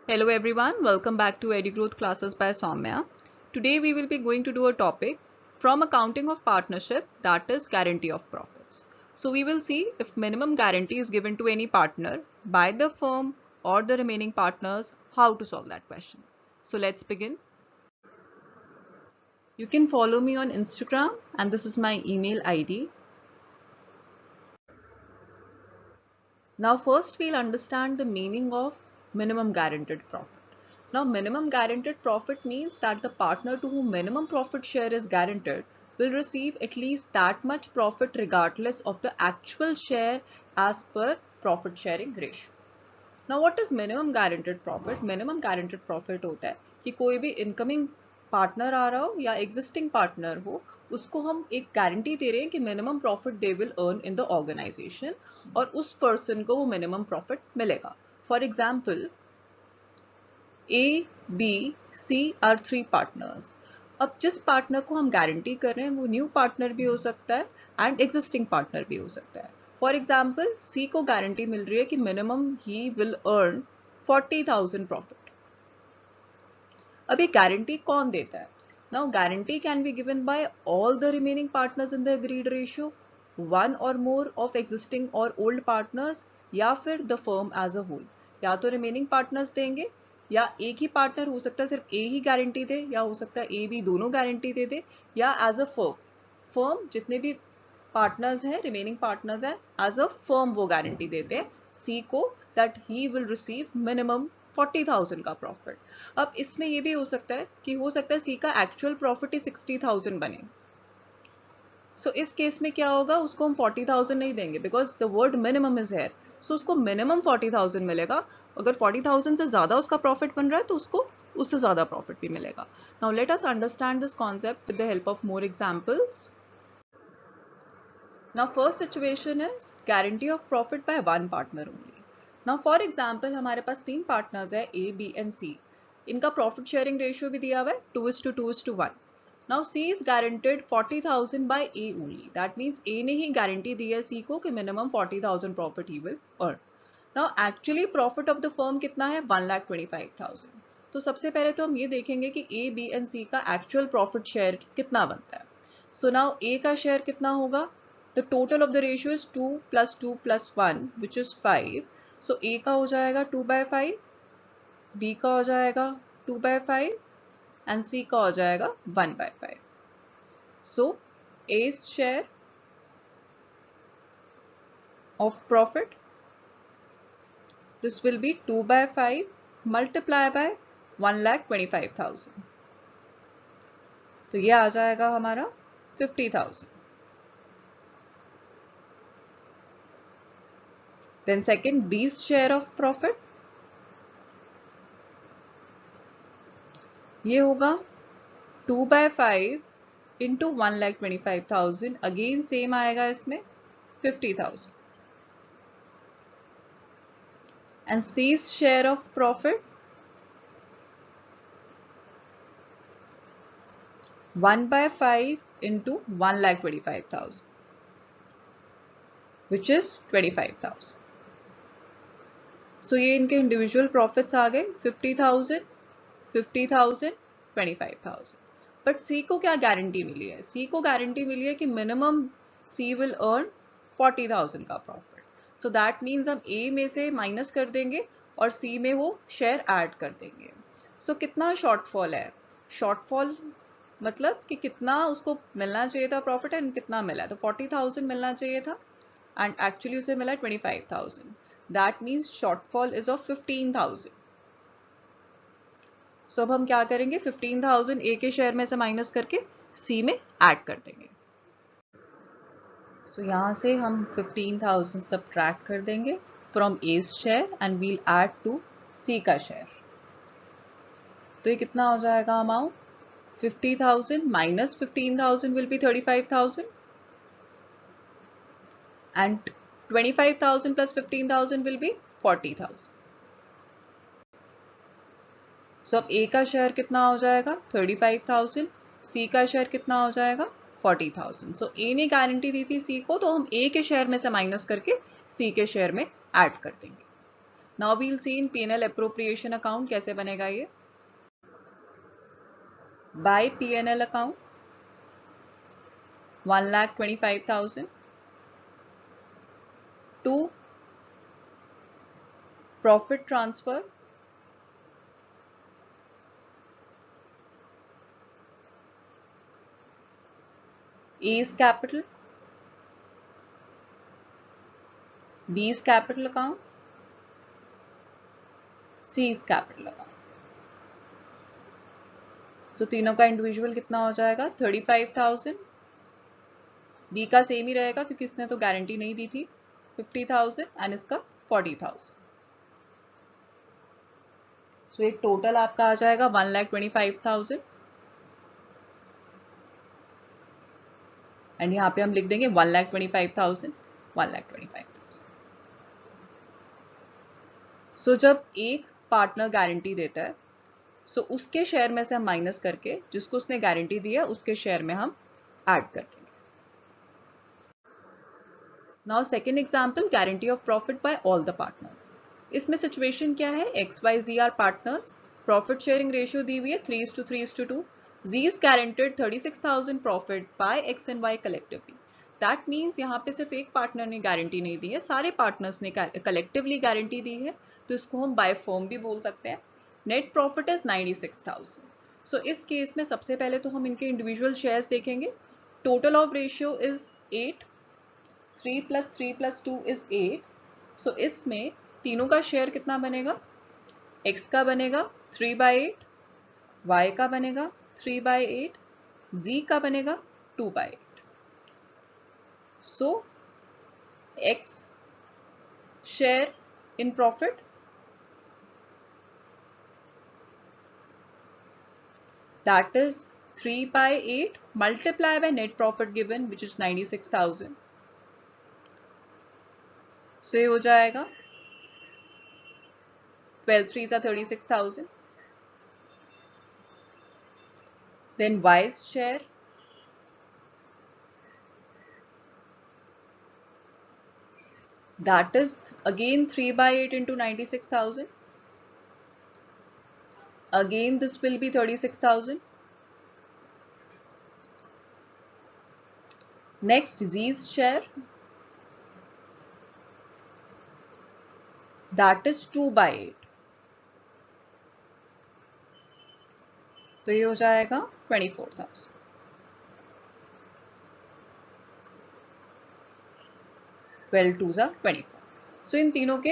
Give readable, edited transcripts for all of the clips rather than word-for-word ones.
Hello everyone, welcome back to EduGrowth classes by Soumya. Today we will be going to do a topic from accounting of partnership, that is guarantee of profits. So we will see if minimum guarantee is given to any partner by the firm or the remaining partners, how to solve that question. So let's begin. You can follow me on Instagram and this is my email ID. Now first we'll understand the meaning of minimum guaranteed profit. Now minimum guaranteed profit means that the partner to whom minimum profit share is guaranteed will receive at least that much profit regardless of the actual share as per profit sharing ratio. Now what is minimum guaranteed profit? Minimum guaranteed profit होता है कि कोई भी incoming partner आ रहा हो या existing partner हो उसको हम एक गारंटी दे रहे हैं कि minimum profit they will earn in the organisation और उस पर्सन को वो मिनिमम प्रॉफिट मिलेगा. For example A B C are 3 partners. अब जिस पार्टनर को हम गारंटी कर रहे हैं वो न्यू पार्टनर भी हो सकता है एंड एग्जिस्टिंग पार्टनर भी हो सकता है. फॉर एग्जाम्पल सी को गारंटी मिल रही है कि minimum he will earn 40,000 profit. अब ये गारंटी कौन देता है? Now guarantee can be given by all the remaining partners in the agreed ratio, one or more of existing or old partners, या फिर the firm as a whole. या तो remaining partners देंगे या एक ही पार्टनर हो सकता है सिर्फ ए ही गारंटी दे, या हो सकता है ए बी दोनों गारंटी दे दे, या एज अ फर्म जितने भी पार्टनर्स हैं रिमेनिंग पार्टनर्स हैं एज अ फर्म वो गारंटी देते हैं सी को that he will receive minimum 40,000 का प्रॉफिट. अब इसमें ये भी हो सकता है कि हो सकता है सी का एक्चुअल प्रॉफिट ही 60,000 बने. सो इस केस में क्या होगा, उसको हम 40,000 नहीं देंगे because the word minimum is here. So उसको मिनिमम 40,000 मिलेगा. अगर 40,000 से ज्यादा उसका प्रॉफिट बन रहा है तो उसको उससे ज्यादा प्रॉफिट भी मिलेगा. Now let us understand this concept with the help of more examples. Now first situation is guarantee of profit by one partner only. Now for example हमारे पास 3 partners है A, B and C. इनका profit sharing ratio भी दिया हुआ है 2:2:1. Now C is guaranteed 40,000 by A only. That means A ने ही guarantee दी है C को कि minimum 40,000 profit he will earn. Now actually profit of the firm कितना है 1,25,000. तो सबसे पहले तो हम ये देखेंगे कि A, B and C का actual profit share कितना बनता है. So now A का share कितना होगा? The total of the ratio is 2 plus 2 plus 1 which is 5. So A का हो जाएगा 2/5, B का हो जाएगा 2/5 and C का हो जाएगा 1/5. So A's share of profit, this will be 2/5 multiplied by 1,25,000. तो ये आ जाएगा हमारा 50,000. Then second, B's share of profit, ये होगा 2/5 into 1,25,000. अगेन सेम आएगा इसमें 50,000. And C's share of profit 1/5 into 1,25,000 which is 25,000. So ये इनके इंडिविजुअल प्रॉफिट्स आ गए 50,000, 50,000, 25,000. बट सी को क्या गारंटी मिली है? सी को गारंटी मिली है कि मिनिमम सी विल अर्न 40,000 का प्रॉफिट. सो दैट मीन्स हम ए में से माइनस कर देंगे और सी में वो शेयर ऐड कर देंगे. सो कितना शॉर्टफॉल है? शॉर्टफॉल मतलब कि कितना उसको मिलना चाहिए था प्रॉफिट एंड कितना मिला है. तो 40,000 मिलना चाहिए था एंड एक्चुअली उसे मिला 25,000. That means shortfall is of 15,000. सो अब हम क्या करेंगे, 15,000 ए के शेयर में से माइनस करके सी में ऐड कर देंगे. सो यहाँ से हम 15,000 सब्ट्रैक्ट कर देंगे from A's share and will add to C का शेयर. तो ये कितना हो जाएगा amount? 50,000 minus 15,000 will be 35,000 and 25,000 plus 15,000 will be 40,000. So अब A का शेयर कितना हो जाएगा 35,000, C का शेयर कितना हो जाएगा 40,000. So A ने गारंटी दी थी C को, तो हम A के शेयर में से माइनस करके C के शेयर में ऐड कर देंगे. नाउ वील सी इन P&L appropriation account कैसे बनेगा ये. By P&L account 1,25,000 to profit transfer A is capital, B is capital account, C is capital account. So तीनों का इंडिविजुअल कितना हो जाएगा 35,000. बी का सेम ही रहेगा क्योंकि इसने तो गारंटी नहीं दी थी 50,000 एंड इसका 40,000. सो एक टोटल आपका आ जाएगा 1,25,000 एंड यहाँ पे हम लिख देंगे 1,25,000 1,25,000. सो जब एक पार्टनर गारंटी देता है सो उसके शेयर में से हम माइनस करके जिसको उसने गारंटी दी है उसके शेयर में हम ऐड कर देंगे. Now second example guarantee of profit by all the partners. इसमें सिचुएशन क्या है XYZ are partners. Profit sharing ratio दी हुई है 3:3:2. Z is guaranteed 36,000 profit by X and Y collectively. That means यहाँ पे सिर्फ एक पार्टनर ने गारंटी नहीं दी है, सारे पार्टनर्स ने कलेक्टिवली गारंटी दी है, तो इसको हम बाय फर्म भी बोल सकते हैं. Net profit is 96,000. सो इस केस में सबसे पहले तो हम इनके इंडिविजुअल शेयर्स देखेंगे. Total of ratio is 8. 3 + 3 + 2 is 8. सो इसमें तीनों का शेयर कितना बनेगा. X का बनेगा 3/8, Y का बनेगा 3/8, Z का बनेगा 2/8. सो X share in profit that is 3/8 multiplied by net profit given which is 96,000. So ये हो जाएगा 12 3s are 36,000. Then Y's share that is again 3/8 into 96,000. Again this will be 36,000. Next Z's share that is 2/8. तो ये हो जाएगा 24,000. Twelve 2s are 24. सो इन तीनों के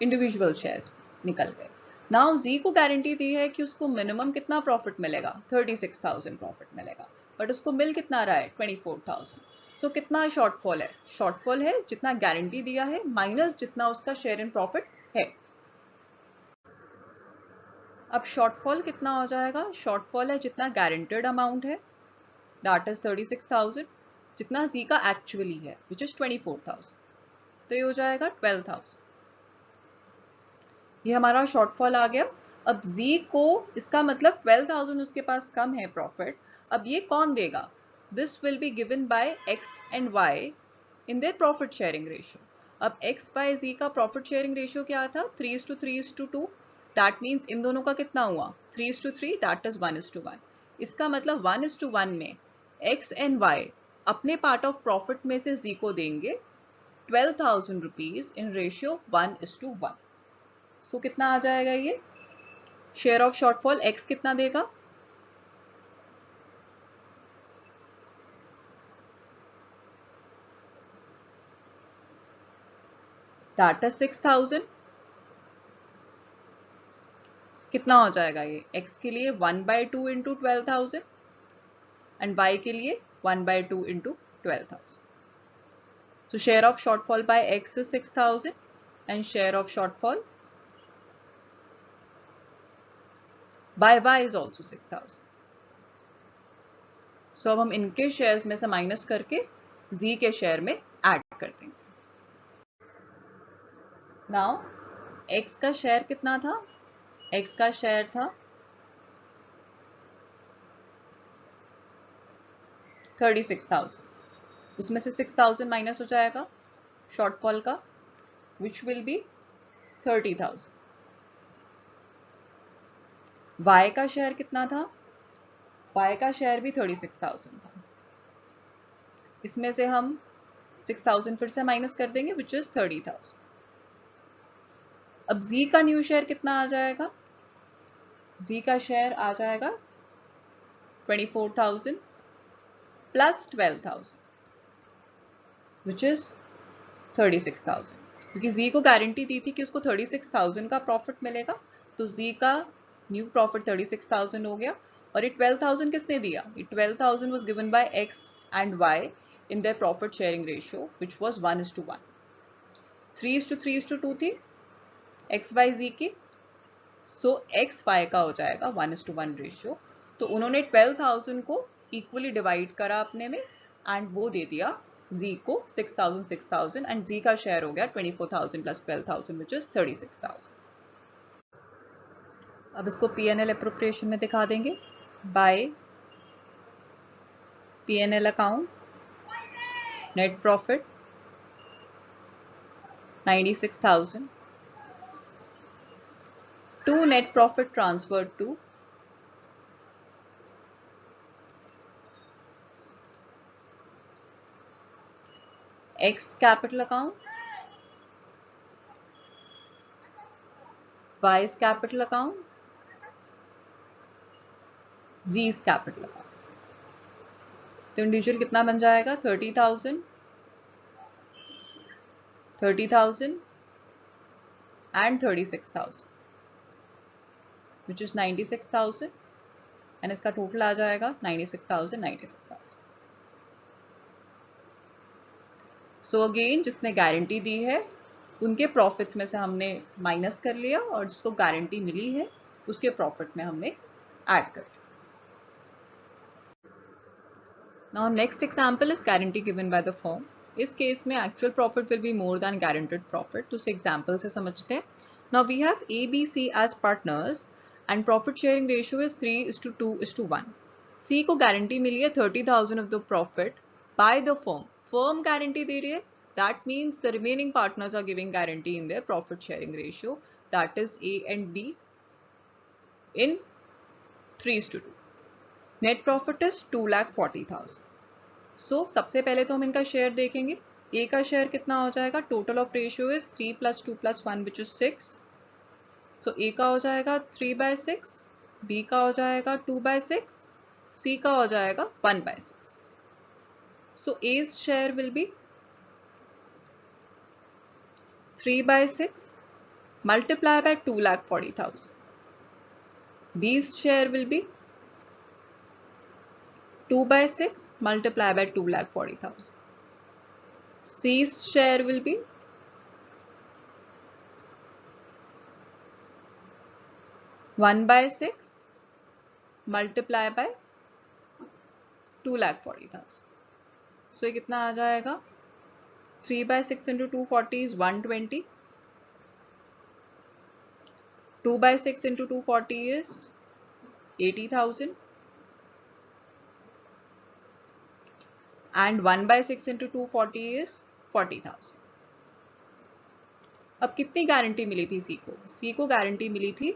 individual shares निकल गए. नाउ Z को गारंटी दी है कि उसको मिनिमम कितना प्रॉफिट मिलेगा 36,000 प्रॉफिट मिलेगा, बट उसको मिल कितना रहा है 24,000. सो कितना शॉर्टफॉल है. शॉर्टफॉल है जितना गारंटी दिया है माइनस जितना उसका शेयर इन प्रॉफिट है. अब शॉर्टफॉल कितना हो जाएगा. शॉर्टफॉल है जितना गारंटेड अमाउंट है दैट इज 36,000 जितना Z का एक्चुअली है विच इज 24,000. तो ये हो जाएगा 12,000. ये हमारा शॉर्टफॉल आ गया. अब Z को इसका मतलब 12,000 उसके पास कम है प्रॉफिट. अब ये कौन देगा. This will be given bye X and Y in their profit sharing ratio. अब X बाय Z का प्रॉफिट शेयरिंग रेशियो क्या था 3:3:2. दैट मीन्स इन दोनों का कितना हुआ 3:3 दैट इज 1:1. इसका मतलब 1:1 में X एंड Y अपने पार्ट ऑफ प्रॉफिट में से Z को देंगे 12,000 रुपीज इन रेशियो 1:1. सो कितना आ जाएगा ये शेयर ऑफ शॉर्टफॉल. X कितना देगा दैट इज 6,000. कितना हो जाएगा ये X के लिए 1/2 इंटू 12,000 एंड Y के लिए 1/2 into 12,000. So share of shortfall by X is 6,000 and share of shortfall by Y is also 6,000. So अब हम इनके शेयर्स में से माइनस करके Z के शेयर में ऐड कर देंगे. नाउ X का शेयर कितना था. X का शेयर था 36,000. उसमें से 6,000 माइनस हो जाएगा शॉर्टफॉल का विच विल बी 30,000। Y का शेयर कितना था? Y का शेयर भी 36,000 था। इसमें से हम 6,000 फिर से माइनस कर देंगे, विच इज 30,000। अब Z का न्यू शेयर कितना आ जाएगा? Z का शेयर आ जाएगा 24,000 प्लस 12,000 विच इज 36,000। क्योंकि Z को गारंटी दी थी कि उसको 36,000 का प्रॉफिट मिलेगा, तो Z का न्यू प्रॉफिट 36,000 हो गया। और ये 12,000 किसने दिया? ये 12,000 was given by X and Y in their profit sharing ratio which was 1:1। 3:3:2 थी X Y Z की, सो X Y का हो जाएगा 1:1 रेशियो। तो उन्होंने 12,000 को इक्वली डिवाइड करा अपने में एंड वो दे दिया Z को 6,000 6,000 एंड Z का शेयर हो गया 24,000 प्लस 12,000 विच इज 36,000। अब इसको P&L एप्रोप्रिएशन में दिखा देंगे। By P&L account, net profit 96,000 to net profit transferred to X capital account, Y's capital account, Z's capital account। तो इंडिविजुअल कितना बन जाएगा? 30,000 and 36,000 which is 96,000 एंड इसका टोटल आ जाएगा 96,000 96,000। सो अगेन जिसने गारंटी दी है उनके प्रॉफिट्स में से हमने माइनस कर लिया और जिसको गारंटी मिली है उसके प्रॉफिट में हमने ऐड कर दिया। Now next example is guarantee given by the firm. इस केस में actual profit will be more than guaranteed profit. तो इस एग्जांपल से समझते हैं। Now we have ABC as partners and profit sharing ratio is 3:2:1। C को guarantee मिली है 30,000 of the profit by the firm. Firm guarantee दे रही है, that means the remaining partners are giving guarantee in their profit sharing ratio, that is A and B in 3:2। Net profit is 2,40,000। सो सबसे पहले तो हम इनका शेयर देखेंगे। ए का शेयर कितना हो जाएगा? Total of ratio is 3 + 2 + 1 which is 6। सो ए का हो जाएगा 3/6, बी का हो जाएगा 2/6, सी का हो जाएगा 1/6। So A's share will be 3/6 multiply by 2,40,000। B's share will be 2/6 multiply by 2,40,000। C's share will be 1/6 multiply by 2,40,000। So ये कितना आ जाएगा? 3/6 into 240 is 120. 2/6 into 240 is 80,000. And 1/6 into 240 is 40,000. अब कितनी गारंटी मिली थी सी को? सी को गारंटी मिली थी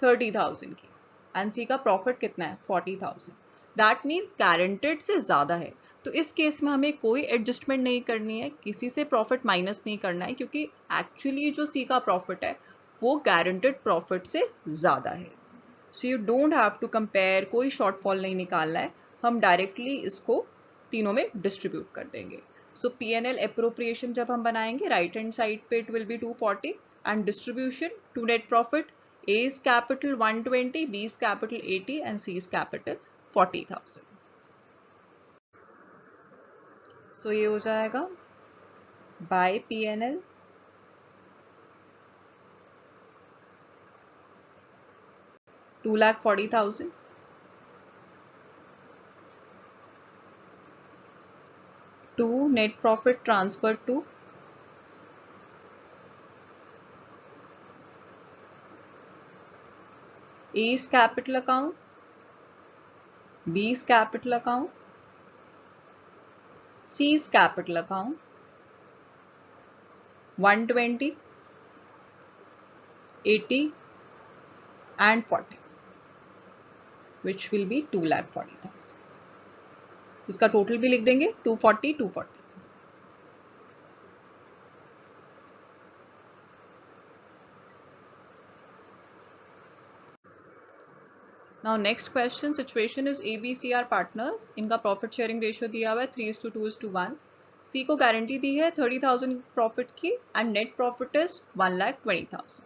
30,000 की एंड सी का प्रॉफिट कितना है? 40,000। दैट मीन्स गारंटेड से ज्यादा है। तो इस केस में हमें कोई एडजस्टमेंट नहीं करनी है, किसी से प्रॉफिट माइनस नहीं करना है, क्योंकि एक्चुअली जो सी का प्रॉफिट है वो गारंटेड प्रॉफिट से ज्यादा है। So you don't have to compare, कोई शॉर्टफॉल नहीं निकालना है, हम डायरेक्टली इसको तीनों में डिस्ट्रीब्यूट कर देंगे। सो P&L एप्रोप्रिएशन जब हम बनाएंगे, राइट हैंड साइड पे it will be 240 and distribution to net profit, A is capital 120, B is capital 80 and C is capital 40,000। सो ये हो जाएगा bye P&L 2,40,000 to net profit transferred to A's capital account, B's capital account, C's capital account, 120 80 and 40, which will be 2,40,000. इसका total भी लिख देंगे 240, 240. Now next question, situation is A, B, C are partners. इनका profit sharing ratio दिया हुआ है 3:2:1. C को guarantee दी है 30,000 प्रॉफिट की एंड नेट प्रॉफिट इज 1,20,000.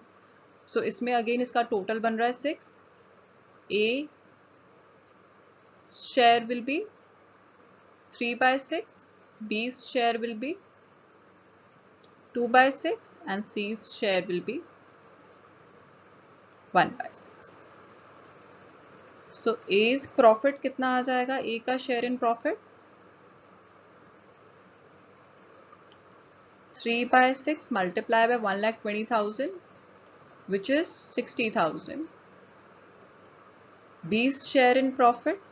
सो इसमें अगेन इसका टोटल बन रहा है 6. A share will be 3/6, B's share will be 2/6 and C's share will be 1/6. So A's profit कितना आ जाएगा? A का share in profit 3/6 multiplied by 1,20,000, which is 60,000. B's share in profit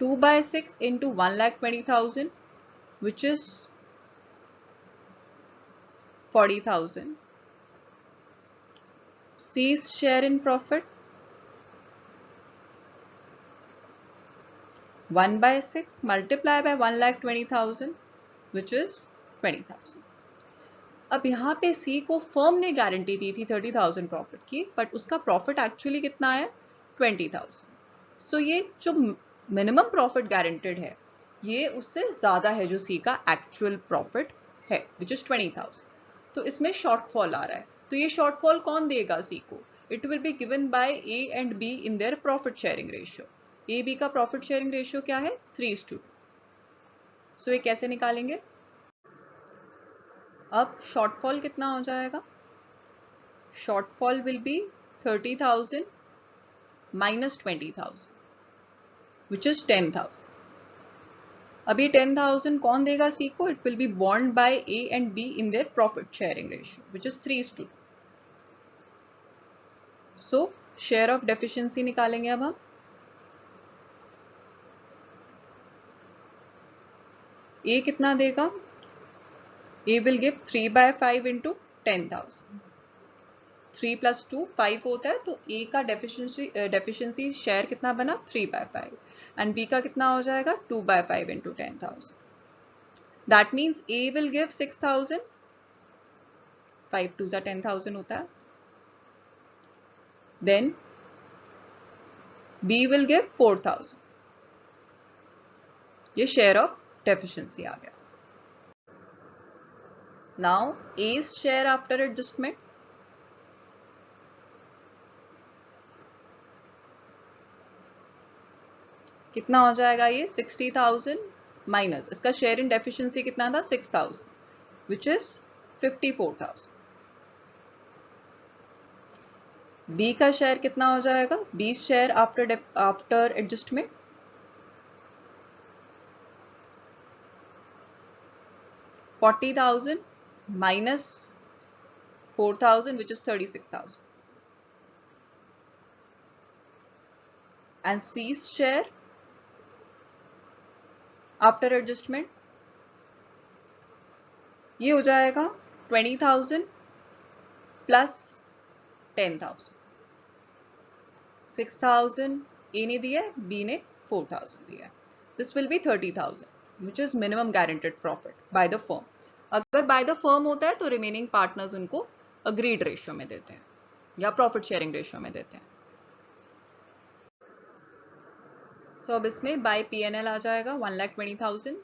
2/6 into 1,20,000, which is 40,000. C's share in profit 1/6 multiplied by 1,20,000, which is 20,000. अब यहाँ पे C को firm ने guarantee दी थी 30,000 profit की, बट उसका प्रॉफिट एक्चुअली कितना है 20,000. सो ये जो मिनिमम प्रॉफिट गारंटेड है ये उससे ज़्यादा है जो C का एक्चुअल प्रॉफिट है, विच इज़ 20,000. तो इसमें शॉर्टफॉल आ रहा है. तो ये शॉर्टफॉल कौन देगा C को? It will B given bye A and B in their profit sharing ratio. A B का प्रॉफिट शेयरिंग रेशियो क्या है 3:2. सो ये कैसे निकालेंगे? अब शॉर्टफॉल कितना हो जाएगा? Shortfall will be 30,000 minus 20,000, which is 10,000. अभी 10,000 कौन देगा C को? It will be borne by A and B in their profit sharing ratio, which is 3:2. So share of deficiency निकालेंगे अब हम. A कितना देगा? A will give 3/5 into 10,000. 3 plus 2 5 होता है, तो A का डेफिशिएंसी शेयर कितना बना 3/5 एंड B का कितना हो जाएगा 2/5 into 10,000. That means A will give 6,000. 5 2 जा 10,000 होता है. Then B will give 4,000. ये शेयर ऑफ डेफिशिएंसी आ गया. Now A's share after adjustment कितना हो जाएगा? ये 60,000 माइनस इसका शेयर इन डेफिशिएंसी कितना था 6,000, विच इज 54,000. B का शेयर कितना हो जाएगा? B share after adjustment 40,000 minus 4,000, which is 36,000. And C's share after adjustment ये हो जाएगा 20,000 plus 10,000. 6,000 A ने दिया, B ने 4,000 दिया. This will be 30,000, which is minimum guaranteed profit by the firm. अगर by the firm होता है तो रिमेनिंग पार्टनर्स उनको अग्रीड रेशियो में देते हैं या प्रॉफिट शेयरिंग रेशियो में देते हैं. सो अब इसमें बाय P&L आ जाएगा 1,20,000.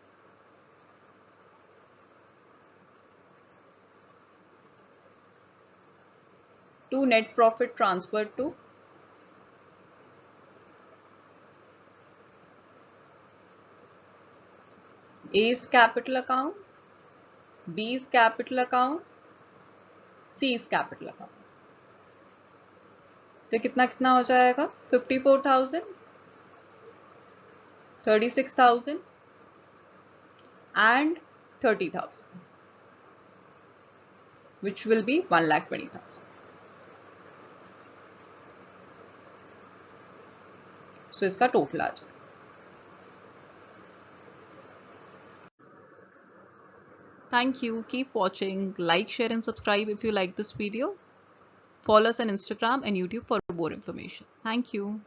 To net profit transfer to A's capital account, B's capital account, C's capital account. तो कितना कितना हो जाएगा? 54,000, 36,000 and 30,000, which will be 1,20,000. So इसका टोटल आ जाएगा. Thank you. Keep watching. Like, share, and subscribe if you like this video. Follow us on Instagram and YouTube for more information. Thank you.